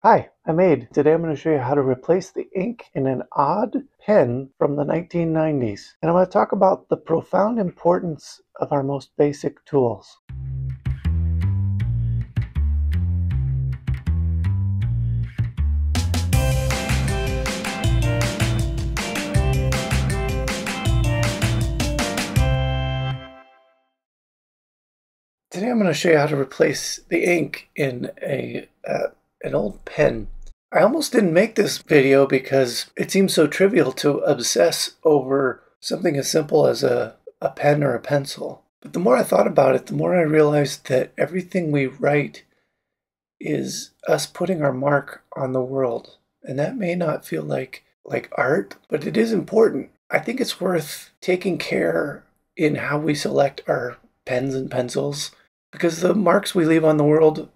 Hi, I'm Ade. Today I'm going to show you how to replace the ink in an odd pen from the 1990s. And I'm going to talk about the profound importance of our most basic tools. Today I'm going to show you how to replace the ink in an old pen. I almost didn't make this video because it seems so trivial to obsess over something as simple as a pen or a pencil. But the more I thought about it, the more I realized that everything we write is us putting our mark on the world. And that may not feel like art, but it is important. I think it's worth taking care in how we select our pens and pencils, because the marks we leave on the world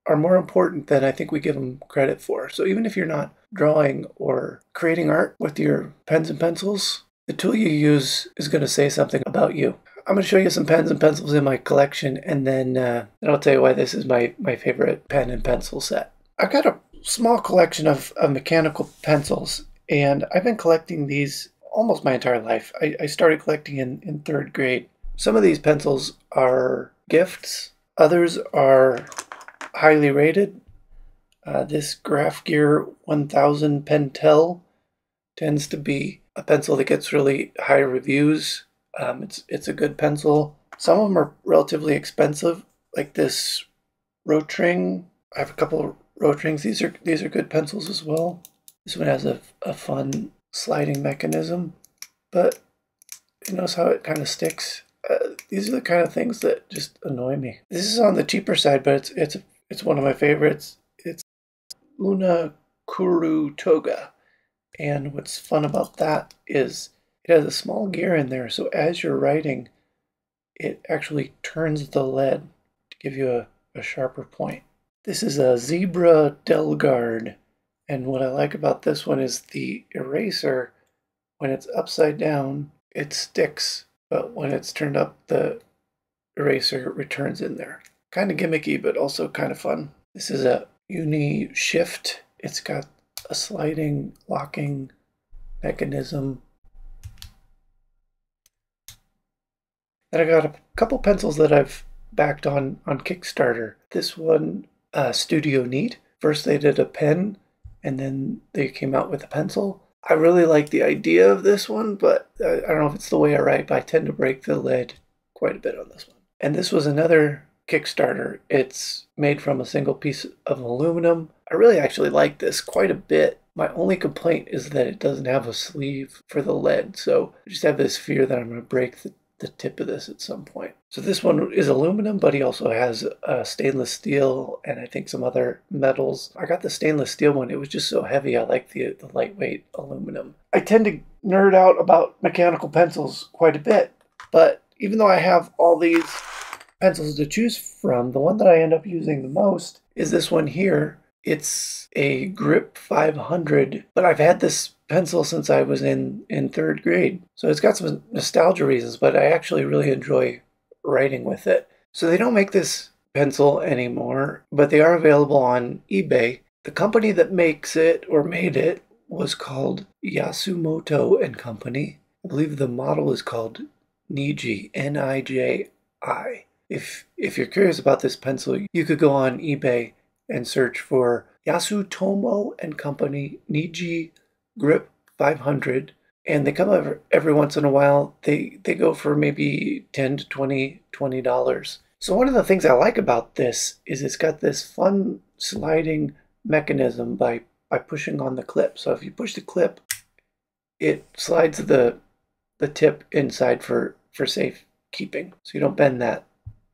are more important than I think we give them credit for. So even if you're not drawing or creating art with your pens and pencils, the tool you use is going to say something about you. I'm going to show you some pens and pencils in my collection, and then I'll tell you why this is my favorite pen and pencil set. I've got a small collection of mechanical pencils, and I've been collecting these almost my entire life. I started collecting in third grade. Some of these pencils are gifts. Others are highly rated. This Graphgear 1000 Pentel tends to be a pencil that gets really high reviews. It's a good pencil. Some of them are relatively expensive, like this Rotring. I have a couple of Rotrings. These are good pencils as well. This one has a fun sliding mechanism, but you notice how it kind of sticks. These are the kind of things that just annoy me. This is on the cheaper side, but it's one of my favorites. It's Uni Koru Toga, and what's fun about that is it has a small gear in there, so as you're writing, it actually turns the lead to give you a sharper point. This is a Zebra DelGuard, and what I like about this one is the eraser, when it's upside down, it sticks, but when it's turned up, the eraser returns in there. Kind of gimmicky, but also kind of fun. This is a Uni Shift. It's got a sliding locking mechanism. Then I got a couple pencils that I've backed on Kickstarter. This one, Studio Neat. First they did a pen, and then they came out with a pencil. I really like the idea of this one, but I don't know if it's the way I write, but I tend to break the lead quite a bit on this one. And this was another Kickstarter. It's made from a single piece of aluminum. I really actually like this quite a bit. My only complaint is that it doesn't have a sleeve for the lead, so I just have this fear that I'm going to break the tip of this at some point. So this one is aluminum, but he also has stainless steel and I think some other metals. I got the stainless steel one. It was just so heavy. I like the lightweight aluminum. I tend to nerd out about mechanical pencils quite a bit, but even though I have all these pencils to choose from, the one that I end up using the most is this one here. It's a GripGear500, but I've had this pencil since I was in third grade. So it's got some nostalgia reasons, but I actually really enjoy writing with it. So they don't make this pencil anymore, but they are available on eBay. The company that makes it or made it was called Yasutomo and Company. I believe the model is called Niji, N-I-J-I. If you're curious about this pencil, you could go on eBay and search for Yasutomo and Company Niji GripGear500, and they come over every once in a while. They go for maybe $10 to $20. So one of the things I like about this is it's got this fun sliding mechanism by pushing on the clip. So if you push the clip, it slides the tip inside for safe keeping, so you don't bend that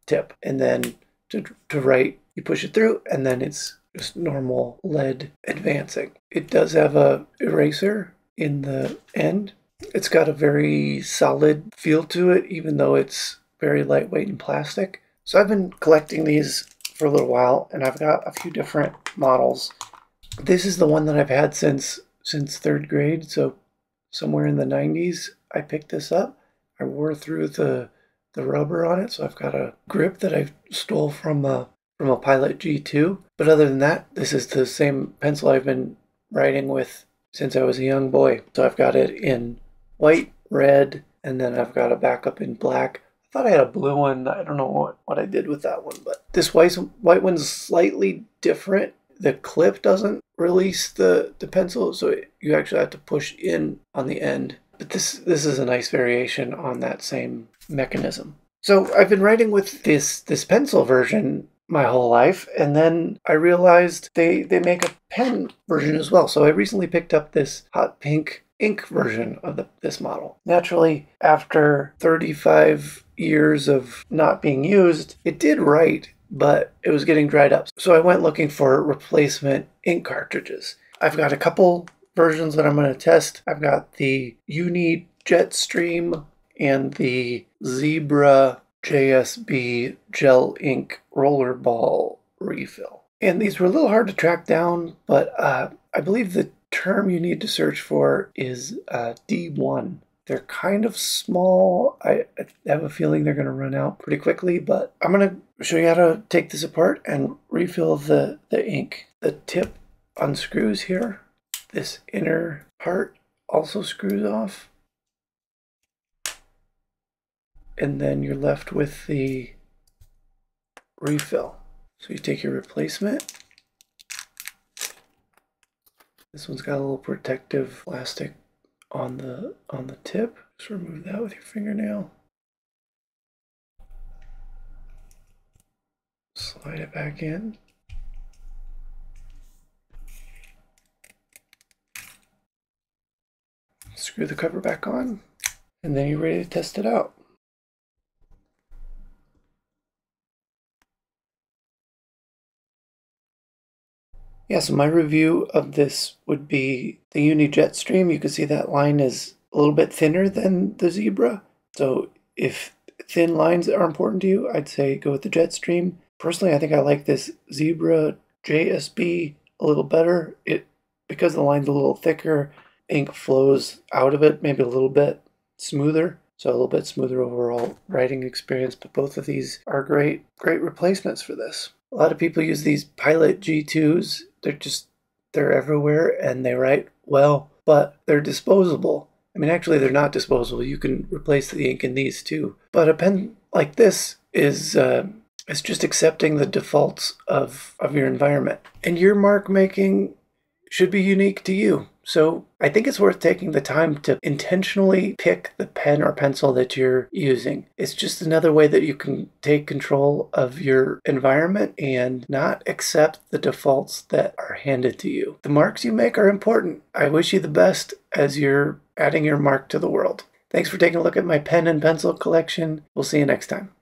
tip. And then to write, you push it through, and then it's just normal lead advancing. It does have a eraser in the end. It's got a very solid feel to it, even though it's very lightweight and plastic. So I've been collecting these for a little while, and I've got a few different models. This is the one that I've had since third grade, so somewhere in the 90s I picked this up. I wore through the rubber on it, so I've got a grip that I stole from a from a Pilot G2. But other than that, this is the same pencil I've been writing with since I was a young boy. So I've got it in white, red, and then I've got a backup in black. I thought I had a blue one. I don't know what I did with that one, but this white one's slightly different. The clip doesn't release the pencil, so you actually have to push in on the end. But this is a nice variation on that same mechanism. So I've been writing with this pencil version my whole life, and then I realized they make a pen version as well. So I recently picked up this hot pink ink version of this model. Naturally, after 35 years of not being used, it did write, but it was getting dried up. So I went looking for replacement ink cartridges. I've got a couple versions that I'm going to test. I've got the Uni Jetstream and the Zebra JSB gel ink rollerball refill. And these were a little hard to track down, but I believe the term you need to search for is D1. They're kind of small. I have a feeling they're going to run out pretty quickly, but I'm going to show you how to take this apart and refill the ink. The tip unscrews here. This inner part also screws off. And then you're left with the refill. So you take your replacement. This one's got a little protective plastic on the tip. Just remove that with your fingernail. Slide it back in. Screw the cover back on, and then you're ready to test it out. Yeah, so my review of this would be the Uni Jetstream. You can see that line is a little bit thinner than the Zebra. So if thin lines are important to you, I'd say go with the Jetstream. Personally, I think I like this Zebra JSB a little better. Because the line's a little thicker, ink flows out of it maybe a little bit smoother. So a little bit smoother overall writing experience, but both of these are great replacements for this. A lot of people use these Pilot G2s. They're everywhere and they write well, but they're disposable. I mean, actually, they're not disposable. You can replace the ink in these too. But a pen like this is it's just accepting the defaults of your environment. And your mark making should be unique to you. So I think it's worth taking the time to intentionally pick the pen or pencil that you're using. It's just another way that you can take control of your environment and not accept the defaults that are handed to you. The marks you make are important. I wish you the best as you're adding your mark to the world. Thanks for taking a look at my pen and pencil collection. We'll see you next time.